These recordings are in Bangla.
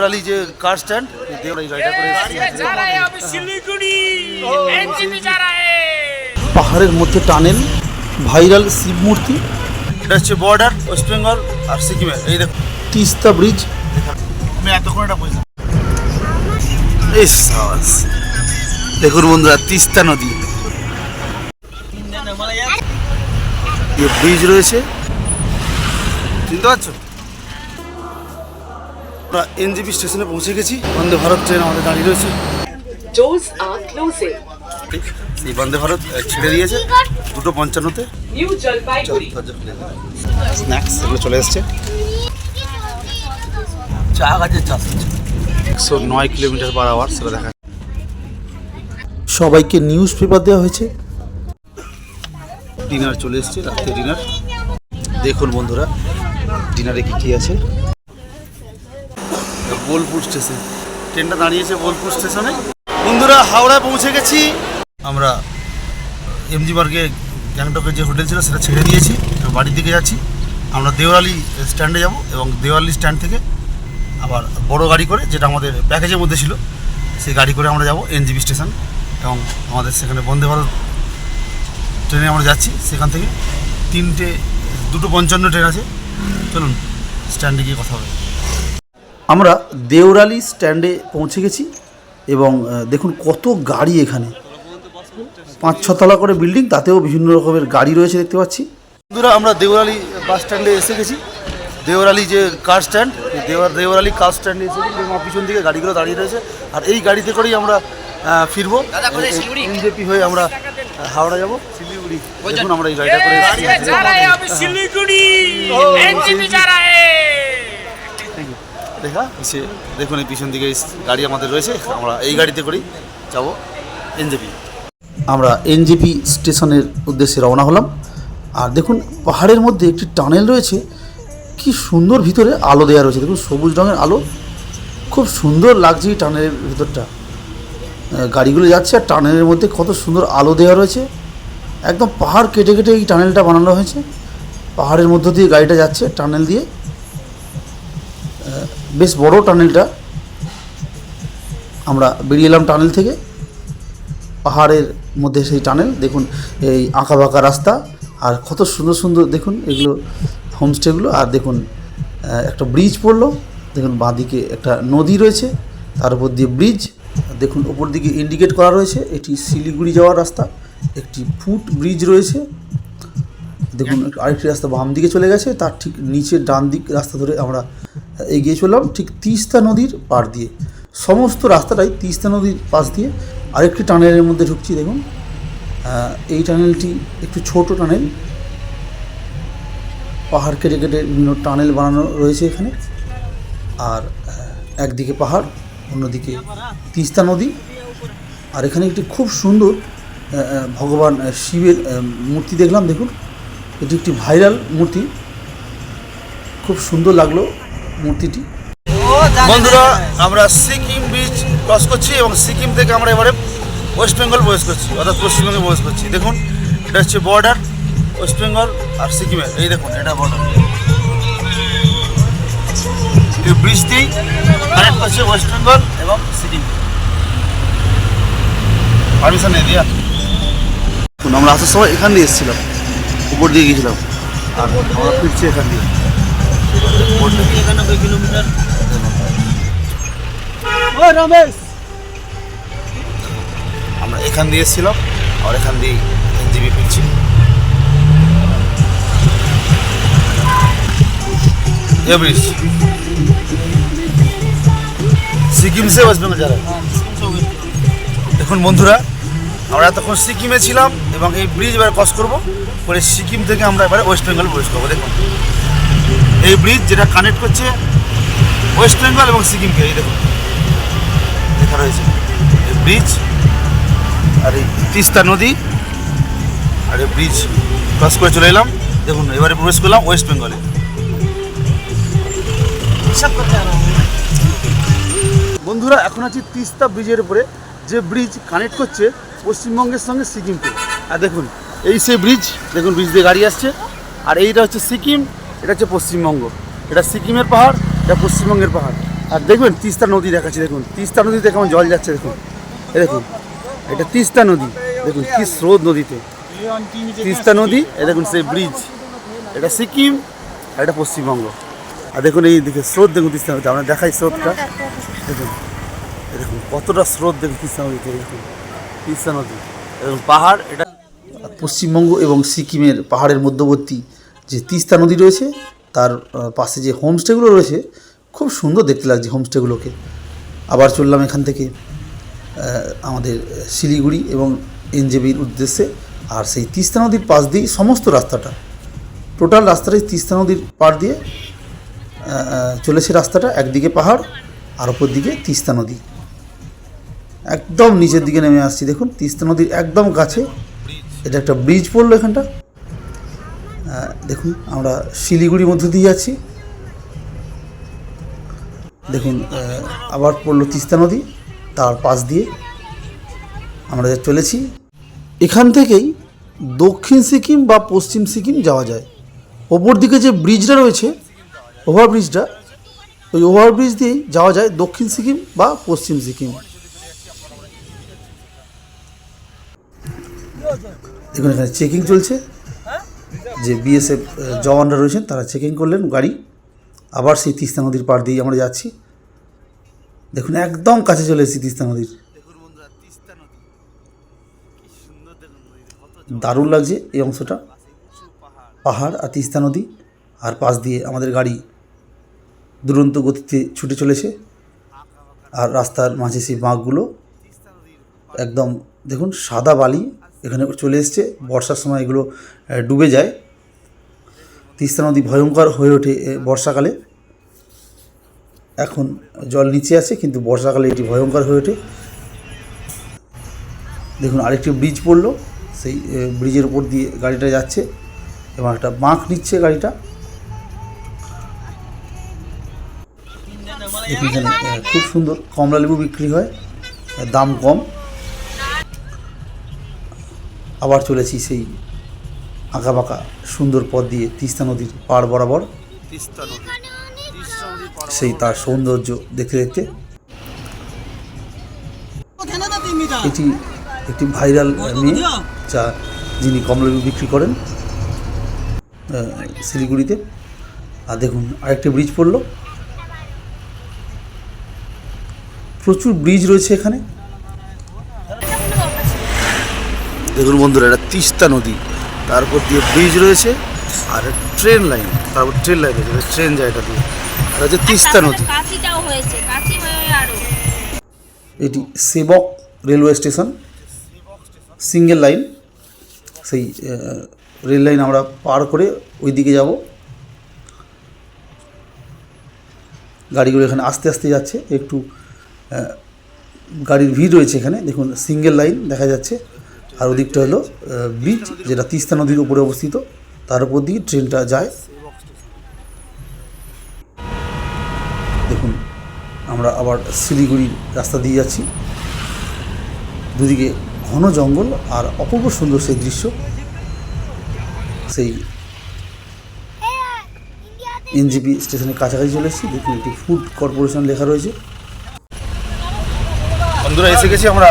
দেওরালি যে কার স্ট্যান্ড, দেওরালি গাড়িটা করে পাহাড়ের মধ্যে টানেল, ভাইরাল শিব মূর্তি। এটা হচ্ছে বর্ডার ওয়েস্ট বেঙ্গল আর সিকিমের। এই দেখুন তিস্তা ব্রিজ। আমি এতক্ষণ এটা বুঝলাম। এই সাবাস, দেখুন বন্ধুরা তিস্তা নদী, ব্রিজ রয়েছে, চিনতে পারছো? আমরা এনজেপি স্টেশনে পৌঁছে গেছি। বন্দে ভারত ট্রেন আমাদের দাঁড়িয়ে রয়েছে। ঠিক এই বন্দে ভারত ছেড়ে দিয়েছে 2:55-তে। স্ন্যাক্স এগুলো চলে এসছে। চা গাছের চাষ হচ্ছে 109 কিলোমিটার/আওয়ার, সেটা দেখা। সবাইকে নিউজ পেপার দেওয়া হয়েছে। ডিনার চলে এসছে, রাত্রে ডিনার। দেখুন বন্ধুরা ডিনারে কি আছে। বোলপুর স্টেশন, ট্রেনটা দাঁড়িয়েছে বোলপুর স্টেশনে। বন্ধুরা হাওড়ায় পৌঁছে গেছি আমরা। এমজি মার্গে গ্যাংটকের যে হোটেল ছিল সেটা ছেড়ে দিয়েছি, বাড়ির দিকে যাচ্ছি। আমরা দেওরালি স্ট্যান্ডে যাব এবং দেওরালি স্ট্যান্ড থেকে আবার বড় গাড়ি করে, যেটা আমাদের প্যাকেজের মধ্যে ছিল, সেই গাড়ি করে আমরা যাব এনজেপি স্টেশন। এবং আমাদের সেখানে বন্দে ভারত ট্রেনে আমরা যাচ্ছি। সেখান থেকে 2:55 ট্রেন আছে। চলুন স্ট্যান্ডে গিয়ে কথা হবে। আমরা দেওরালি স্ট্যান্ডে পৌঁছে গেছি এবং দেখুন কত গাড়ি এখানে, 5-6 তলা করে বিল্ডিং, তাতেও বিভিন্ন রকমের গাড়ি রয়েছে দেখতে পাচ্ছি। বন্ধুরা আমরা দেওরালি বাস স্ট্যান্ডে এসে গেছি। দেওরালি যে কার স্ট্যান্ড, দেওরালি কার স্ট্যান্ডে এসে গেছি। পিছন দিকে গাড়িগুলো দাঁড়িয়ে রয়েছে আর এই গাড়িতে করেই আমরা ফিরবো। এনজেপি হয়ে আমরা হাওড়া যাব, শিলিগুড়ি। দেখুন আমরা এই গাড়িটা করে দেখা এসে দেখুন এই পিছন দিকে গাড়ি আমাদের রয়েছে। আমরা এই গাড়িতে করেই যাব এনজেপি। আমরা এনজেপি স্টেশনের উদ্দেশ্যে রওনা হলাম। আর দেখুন পাহাড়ের মধ্যে একটি টানেল রয়েছে, কি সুন্দর ভিতরে আলো দেওয়া রয়েছে। দেখুন সবুজ রঙের আলো, খুব সুন্দর লাগছে এই টানেলের ভিতরটা। গাড়িগুলো যাচ্ছে আর টানেলের মধ্যে কত সুন্দর আলো দেওয়া রয়েছে। একদম পাহাড় কেটে কেটে এই টানেলটা বানানো হয়েছে। পাহাড়ের মধ্য দিয়ে গাড়িটা যাচ্ছে টানেল দিয়ে, বেশ বড় টানেলটা। আমরা বেরিয়ে এলাম টানেল থেকে, পাহাড়ের মধ্যে সেই টানেল। দেখুন এই আঁকা বাঁকা রাস্তা আর কত সুন্দর সুন্দর দেখুন এগুলো হোমস্টেগুলো। আর দেখুন একটা ব্রিজ পড়লো, দেখুন বাঁদিকে একটা নদী রয়েছে, তার উপর দিয়ে ব্রিজ। দেখুন ওপর দিকে ইন্ডিকেট করা রয়েছে, এটি শিলিগুড়ি যাওয়ার রাস্তা। একটি ফুট ব্রিজ রয়েছে। দেখুন আরেকটি রাস্তা বাম দিকে চলে গেছে, তার ঠিক নিচে ডান দিক রাস্তা ধরে আমরা এগিয়ে চললাম ঠিক তিস্তা নদীর পাড় দিয়ে। সমস্ত রাস্তাটাই তিস্তা নদীর পাশ দিয়ে। আরেকটি টানেলের মধ্যে ঢুকছি। দেখুন এই টানেলটি একটু ছোট টানেল, পাহাড় কেটে কেটে বিভিন্ন টানেল বানানো রয়েছে এখানে। আর একদিকে পাহাড়, অন্যদিকে তিস্তা নদী। আর এখানে একটি খুব সুন্দর ভগবান শিবের মূর্তি দেখলাম। দেখুন এটি একটি ভাইরাল মূর্তি, খুব সুন্দর লাগলো মূর্তিটি। বন্ধুরা আমরা সিকিম ব্রিজ ক্রস করছি এবং সিকিম থেকে আমরা এবারে ওয়েস্ট বেঙ্গল প্রবেশ করছি, অর্থাৎ পশ্চিমবঙ্গে প্রবেশ করছি। দেখুন এটা হচ্ছে বর্ডার ওয়েস্ট বেঙ্গল আর সিকিমের। এই দেখুন এটা বর্ডার। এই ব্রিজ দিয়েই কানেক্ট করছে ওয়েস্ট বেঙ্গল এবং সিকিম। পারমিশন নেই দিয়া। আমরা আসার সময় এখান দিয়ে এসেছিলাম, উপর দিয়ে গিয়েছিলাম আর আমরা ফিরছি এখান দিয়ে। 91 কিলোমিটার। আমরা এখান দিয়ে এসেছিলাম আর এখান দিয়ে এনজেপি ফিরছি। ব্রিজ সিকিম সে ওয়েস্ট বেঙ্গল যারা। দেখুন বন্ধুরা আমরা এতক্ষণ সিকিমে ছিলাম এবং এই ব্রিজ এবার ক্রস করবো করে সিকিম থেকে আমরা এবারে ওয়েস্ট বেঙ্গল প্রবেশ করবো। দেখুন এই ব্রিজ যেটা কানেক্ট করছে ওয়েস্ট বেঙ্গল এবং সিকিমকে। এই দেখুন লেখা রয়েছে এই ব্রিজ আর এই তিস্তা নদী। আর এই ব্রিজ ক্রস করে চলে এলাম। দেখুন এবারে প্রবেশ করলাম ওয়েস্ট বেঙ্গলে। বন্ধুরা এখন আছি তিস্তা ব্রিজের উপরে, যে ব্রিজ কানেক্ট করছে পশ্চিমবঙ্গের সঙ্গে সিকিমকে। আর দেখুন এই সেই ব্রিজ, দেখুন ব্রিজ দিয়ে গাড়ি আসছে। আর এইটা হচ্ছে সিকিম, এটা হচ্ছে পশ্চিমবঙ্গ। এটা সিকিমের পাহাড়, এটা পশ্চিমবঙ্গের পাহাড়। আর দেখবেন তিস্তা নদী দেখাচ্ছি, দেখুন তিস্তা নদীতে কেমন জল যাচ্ছে, দেখুন এ দেখুন এটা তিস্তা নদী, দেখুন কি স্রোত নদীতে, তিস্তা নদী। এ দেখুন সেই ব্রিজ, এটা সিকিম আর এটা পশ্চিমবঙ্গ। আর দেখুন এই দিকে স্রোত, দেখুন তিস্তা নদীতে, আমরা দেখাই স্রোতটা, দেখুন দেখুন কতটা স্রোত, দেখুন তিস্তা নদীতে, দেখুন তিস্তা নদী, দেখুন পাহাড়। এটা পশ্চিমবঙ্গ এবং সিকিমের পাহাড়ের মধ্যবর্তী যে তিস্তা নদী রয়েছে, তার পাশে যে হোমস্টেগুলো রয়েছে, খুব সুন্দর দেখতে লাগছে হোমস্টেগুলোকে। আবার চললাম এখান থেকে আমাদের শিলিগুড়ি এবং এনজেপির উদ্দেশ্যে। আর সেই তিস্তা নদীর পাশ দিয়েই সমস্ত রাস্তাটা, টোটাল রাস্তাটাই তিস্তা নদীর পাড় দিয়ে চলেছে রাস্তাটা। একদিকে পাহাড় আর ওপর দিকে তিস্তা নদী, একদম নিচের দিকে নেমে আসছি, দেখুন তিস্তা নদীর একদম কাছে এটা একটা ব্রিজ পড়লো এখানটা। দেখুন আমরা শিলিগুড়ির মধ্যে দিয়ে যাচ্ছি, দেখুন আবার পড়লো তিস্তা নদী, তার পাশ দিয়ে আমরা চলেছি। এখান থেকেই দক্ষিণ সিকিম বা পশ্চিম সিকিম যাওয়া যায়। ওপর দিকে যে ব্রিজটা রয়েছে, ওভারব্রিজটা, ওই ওভারব্রিজ দিয়েই যাওয়া যায় দক্ষিণ সিকিম বা পশ্চিম সিকিম। দেখুন এখানে চেকিং চলছে, যে বিএসএফ জওয়ানরা রয়েছেন তারা চেকিং করলেন গাড়ি। আবার সেই তিস্তা নদীর পাড় দিয়েই আমরা যাচ্ছি, দেখুন একদম কাছে চলে এসেছি তিস্তা নদীর। দারুণ লাগছে এই অংশটা, পাহাড় আর তিস্তা নদী, আর পাশ দিয়ে আমাদের গাড়ি দুরন্ত গতিতে ছুটে চলেছে। আর রাস্তার মাঝে সেই বাঁকগুলো একদম দেখুন সাদা বালি এখানে চলে এসছে। বর্ষার সময় এগুলো ডুবে যায়। তিস্তা নদী ভয়ঙ্কর হয়ে ওঠে বর্ষাকালে, এখন জল নিচে আছে কিন্তু বর্ষাকালে এটি ভয়ঙ্কর হয়ে ওঠে। দেখুন আরেকটি ব্রিজ পড়লো, সেই ব্রিজের উপর দিয়ে গাড়িটা যাচ্ছে এবং একটা বাঁক নিচ্ছে গাড়িটা। দেখুন এখানে খুব সুন্দর কমলা লেবু বিক্রি হয়, দাম কম। আবার চলেছি সেই আঁকাবাঁকা সুন্দর পথ দিয়ে তিস্তা নদীর পাড় বরাবর, সেই তার সৌন্দর্য দেখতে দেখতে। এটি একটি ভাইরাল মেয়ে যিনি কমলালেবু বিক্রি করেন শিলিগুড়িতে। আর দেখুন আরেকটি ব্রিজ পড়লো, প্রচুর ব্রিজ রয়েছে এখানে। দেখুন বন্ধুরা এটা তিস্তা নদী, তারপর দিয়ে ব্রিজ রয়েছে আর ট্রেন লাইন, তারপর ট্রেন লাইন রয়েছে, ট্রেন যায় এটা দিয়ে, এটা হচ্ছে তিস্তা নদী। এটি সেবক রেলওয়ে স্টেশন, সিঙ্গেল লাইন। সেই রেল লাইন আমরা পার করে ওই দিকে যাব। গাড়িগুলো এখানে আস্তে আস্তে যাচ্ছে, একটু গাড়ির ভিড় রয়েছে এখানে। দেখুন সিঙ্গেল লাইন দেখা যাচ্ছে, আর ওদিকটা হলো ব্রিজ, যেটা তিস্তা নদীর উপরে অবস্থিত, তার উপর দিয়ে ট্রেনটা যায়। দেখুন আমরা আবার শিলিগুড়ির রাস্তা দিয়ে যাচ্ছি, দুদিকে ঘন জঙ্গল আর অপূর্ব সুন্দর সেই দৃশ্য। সেই এনজেপি স্টেশনের কাছাকাছি চলে এসেছি। দেখুন একটি ফুড কর্পোরেশন লেখা রয়েছে। বন্ধুরা এসে গেছি আমরা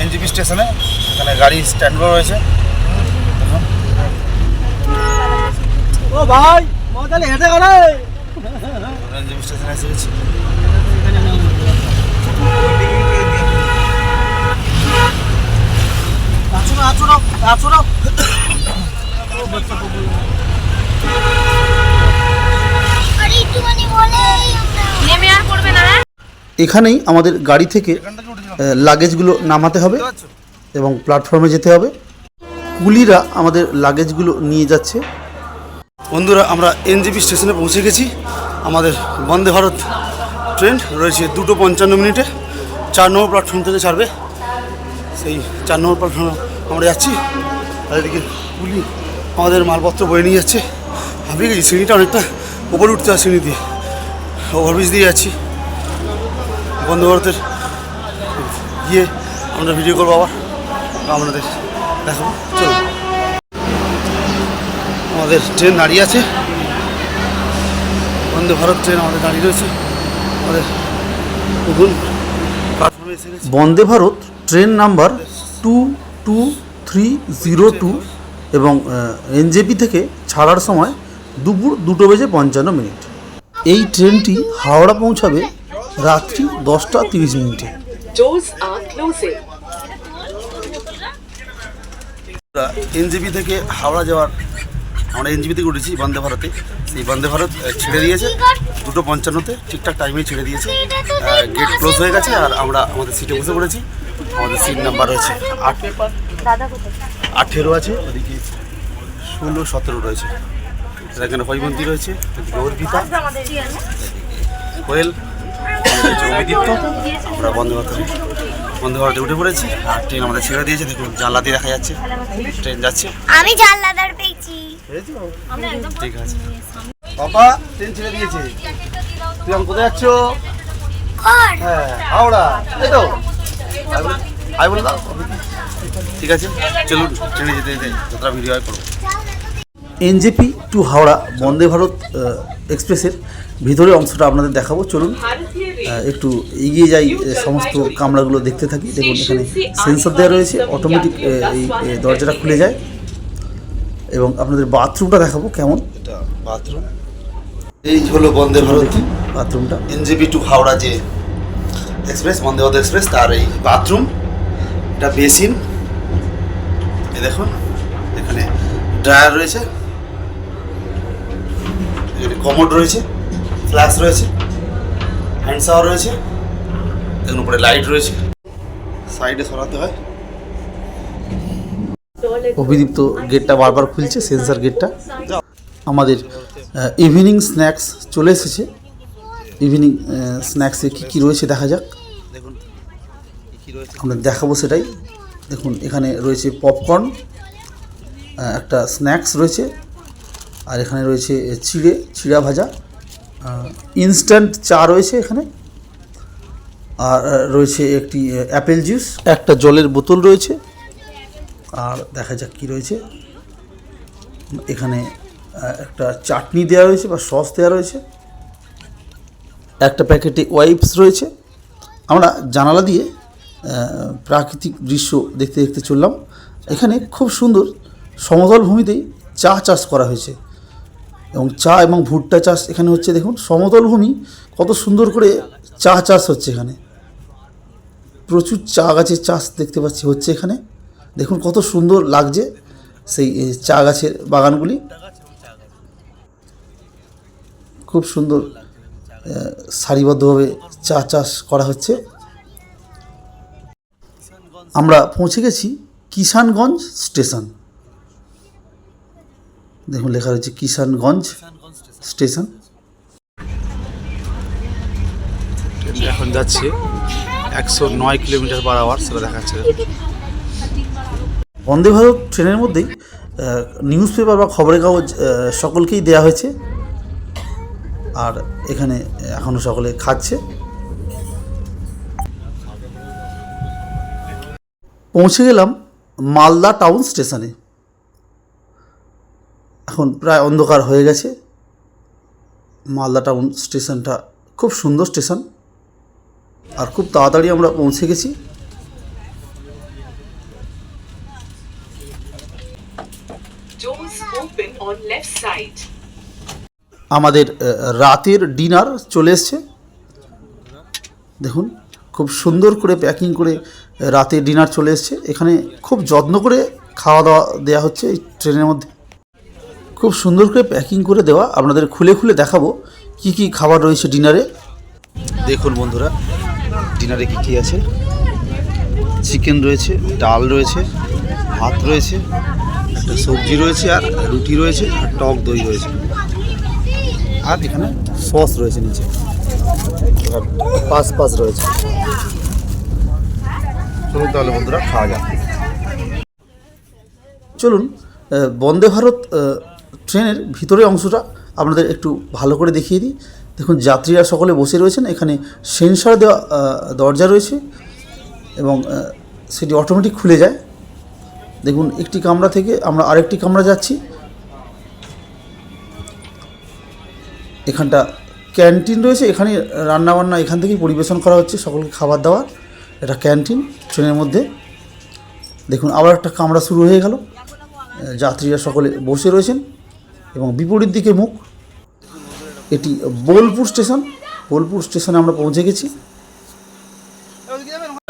এনজেপি স্টেশনে, এখানে গাড়ি স্ট্যান্ড করা রয়েছে। ও ভাই মজালে হেঁটে করে এনজেপি স্টেশনে এসে গেছি। এখানেই আমাদের গাড়ি থেকে লাগেজগুলো নামাতে হবে এবং প্ল্যাটফর্মে যেতে হবে। কুলিরা আমাদের লাগেজগুলো নিয়ে যাচ্ছে। বন্ধুরা আমরা এনজেপি স্টেশনে পৌঁছে গেছি। আমাদের বন্দে ভারত ট্রেন রয়েছে 2:55 4 নম্বর প্ল্যাটফর্ম থেকে ছাড়বে। সেই 4 নম্বর প্ল্যাটফর্মে আমরা যাচ্ছি। আর এদিকে কুলি আমাদের মালপত্র বয়ে নিয়ে যাচ্ছে। আমি গেছি সিঁড়িটা অনেকটা উপরে উঠতে হয়, সিঁড়ি দিয়ে ওভারব্রিজ দিয়ে যাচ্ছি। বন্দে ভারতের গিয়ে আমরা ভিডিও করবো, আবার আপনাদের দেখাবো। চলো, আমাদের ট্রেন দাঁড়িয়ে আছে, বন্দে ভারত ট্রেন আমাদের দাঁড়িয়ে রয়েছে। আমাদের দেখুন প্ল্যাটফর্মে এসে গেছি। বন্দে ভারত ট্রেন নাম্বার 22302 এবং এনজেপি থেকে ছাড়ার সময় দুপুর 2:55। এই ট্রেনটি হাওড়া পৌঁছাবে রাত্রি 10:30। Doors are closing. এনজেপি থেকে হাওড়া যাওয়ার, আমরা এনজেপি থেকে উঠেছি বন্দে ভারতে। সেই বন্দে ভারত ছেড়ে দিয়েছে 2:55, ঠিকঠাক টাইমেই ছেড়ে দিয়েছে। গেট ক্লোজ হয়ে গেছে আর আমরা আমাদের সিটে বসে পড়েছি। আমাদের সিট নাম্বার রয়েছে 18 আছে, ওদিকে 16, 17 রয়েছে। এখানে হৈমন্তী রয়েছে, অর্পিতা, কোয়েল, অভিদীপ্ত। আমরা বন্দে ভারতে উঠে পড়েছি আর ট্রেন আমাদের ছেড়ে দিয়েছে। দেখুন জানলা দিয়ে দেখা যাচ্ছে ট্রেন যাচ্ছে। আমি জানলাদার পেয়েছি। ঠিক আছে বাবা, ট্রেন ছেড়ে দিয়েছে। তুই আমি কোথায় যাচ্ছ? হ্যাঁ হাওড়া, তাই তো? আই বলে দাও। ঠিক আছে চলুন, ট্রেনে যেতে যেতে যতটা ভিডিও হয় করবো। এনজেপি টু হাওড়া বন্দে ভারত এক্সপ্রেসের ভিতরের অংশটা আপনাদের দেখাবো। চলুন একটু এগিয়ে যাই, সমস্ত কামরাগুলো দেখতে থাকি। দেখুন এখানে সেন্সর দেওয়া রয়েছে, অটোমেটিক এই দরজাটা খুলে যায়। এবং আপনাদের বাথরুমটা দেখাবো কেমন। এটা বাথরুম, এই হলো বন্দে ভারত বাথরুমটা। এনজেপি টু হাওড়া যে এক্সপ্রেস, বন্দে ভারত এক্সপ্রেস, তার এই বাথরুম। এটা বেসিন, এই দেখুন এখানে ড্রায়ার রয়েছে, এখানে কমোড রয়েছে, ফ্ল্যাশ রয়েছে, হ্যান্ড শাওয়ার রয়েছে, দেখুন উপরে লাইট রয়েছে, সাইডে সরাতে হয়। অভিদীপ্ত গেটটা বারবার খুলছে, সেন্সার গেটটা। আমাদের ইভিনিং স্ন্যাক্স চলে এসেছে। ইভিনিং স্ন্যাক্সে কী কী রয়েছে দেখা যাক। দেখুন কী রয়েছে আমরা দেখাবো সেটাই। দেখুন এখানে রয়েছে পপকর্ন, একটা স্ন্যাক্স রয়েছে, আর এখানে রয়েছে চিড়া ভাজা, ইনস্ট্যান্ট চা রয়েছে এখানে, আর রয়েছে একটি অ্যাপেল জুস, একটা জলের বোতল রয়েছে। আর দেখা যাক কী রয়েছে এখানে। একটা চাটনি দেওয়া রয়েছে বা সস দেওয়া রয়েছে, একটা প্যাকেটে ওয়াইপস রয়েছে। আমরা জানালা দিয়ে প্রাকৃতিক দৃশ্য দেখতে দেখতে চললাম। এখানে খুব সুন্দর সমতল ভূমিতেই চা চাষ করা হয়েছে এবং চা এবং ভুট্টা চাষ এখানে হচ্ছে। দেখুন সমতল ভূমি, কত সুন্দর করে চা চাষ হচ্ছে এখানে। প্রচুর চা গাছের চাষ দেখতে পাচ্ছি হচ্ছে এখানে। দেখুন কত সুন্দর লাগছে সেই চা গাছের বাগানগুলি, খুব সুন্দর সারিবদ্ধভাবে চা চাষ করা হচ্ছে। আমরা পৌঁছে গেছি কিষানগঞ্জ স্টেশন। দেখুন লেখা রয়েছে কিষানগঞ্জ স্টেশন। এখন যাচ্ছে 109 কিলোমিটার/আওয়ার, সেটা দেখাচ্ছে। বন্দে ভারত ট্রেনের মধ্যেই নিউজ পেপার বা খবরের কাগজ সকলকেই দেওয়া হয়েছে। আর এখানে এখনও সকলে খাচ্ছে। পৌঁছে গেলাম মালদা টাউন স্টেশনে। এখন প্রায় অন্ধকার হয়ে গেছে। মালদা টাউন স্টেশনটা খুব সুন্দর স্টেশন, আর খুব তাড়াতাড়ি আমরা পৌঁছে গেছি। Doors open on left side. আমাদের রাতের ডিনার চলে এসছে। দেখুন খুব সুন্দর করে প্যাকিং করে রাতের ডিনার চলে এসছে। এখানে খুব যত্ন করে খাওয়া দাওয়া দেওয়া হচ্ছে এই ট্রেনের মধ্যে। খুব সুন্দর করে প্যাকিং করে দেওয়া। আপনাদের খুলে খুলে দেখাবো কি কি খাবার রয়েছে ডিনারে। দেখুন বন্ধুরা ডিনারে কী কী আছে। চিকেন রয়েছে, ডাল রয়েছে, ভাত রয়েছে, একটা সবজি রয়েছে, আর রুটি রয়েছে, আর টক দই রয়েছে, আর এখানে সস রয়েছে নিচে, আর পাস রয়েছে। চলুন তাহলে বন্ধুরা খাওয়া যাক। চলুন বন্দে ভারত ট্রেনের ভিতরের অংশটা আপনাদের একটু ভালো করে দেখিয়ে দিই। দেখুন যাত্রীরা সকলে বসে রয়েছেন। এখানে সেন্সর দেওয়া দরজা রয়েছে এবং সেটি অটোমেটিক খুলে যায়। দেখুন একটি কামরা থেকে আমরা আরেকটি কামরা যাচ্ছি। এখানটা ক্যান্টিন রয়েছে, এখানে রান্নাবান্না এখান থেকেই পরিবেশন করা হচ্ছে সকলকে খাবার দাবার। এটা ক্যান্টিন ট্রেনের মধ্যে। দেখুন আবার একটা কামরা শুরু হয়ে গেল, যাত্রীরা সকলে বসে রয়েছেন এবং বিপরীত দিকে মুখ। এটি বোলপুর স্টেশন। বোলপুর স্টেশনে আমরা পৌঁছে গেছি।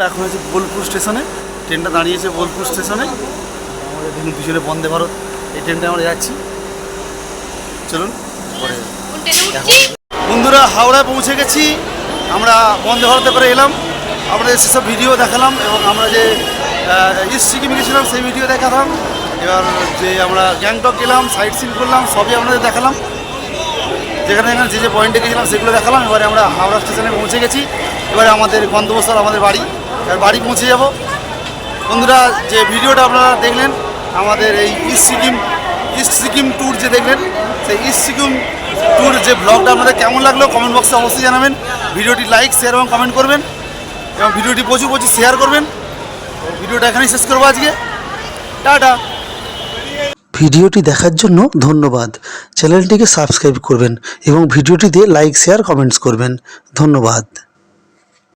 এখন হচ্ছে বোলপুর স্টেশনে, ট্রেনটা দাঁড়িয়েছে বোলপুর স্টেশনে। আমাদের দেখুন পিছনে বন্দে ভারত, এই ট্রেনটা আমরা যাচ্ছি। চলুন পরে বন্ধুরা হাওড়ায় পৌঁছে গেছি। আমরা বন্দে ভারতে করে এলাম, আপনাদের সেসব ভিডিও দেখালাম এবং আমরা যে ইস্ট সিকিম গেছিলাম সেই ভিডিও দেখালাম। এবার যে আমরা গ্যাংটক গেলাম, সাইট সিন করলাম, সবই আপনাদের দেখালাম। যেখানে যে যে পয়েন্টে গেছিলাম সেগুলো দেখালাম। এবারে আমরা হাওড়া স্টেশনে পৌঁছে গেছি। এবারে আমাদের গন্তব্যস্থল আমাদের বাড়ি, এবার বাড়ি পৌঁছে যাব। বন্ধুরা যে ভিডিওটা আপনারা দেখলেন আমাদের এই ইস্ট সিকিম ট্যুর যে দেখলেন, সেই ইস্ট সিকিম ট্যুর যে ব্লগটা আপনাদের কেমন লাগলো কমেন্ট বক্সে অবশ্যই জানাবেন। ভিডিওটি লাইক শেয়ার এবং কমেন্ট করবেন এবং ভিডিওটি প্রচুর শেয়ার করবেন। ভিডিওটা এখানেই শেষ করবো আজকে। টাটা। ভিডিওটি দেখার জন্য ধন্যবাদ। চ্যানেলটিকে সাবস্ক্রাইব করবেন এবং ভিডিওটিতে লাইক শেয়ার কমেন্টস করবেন। ধন্যবাদ।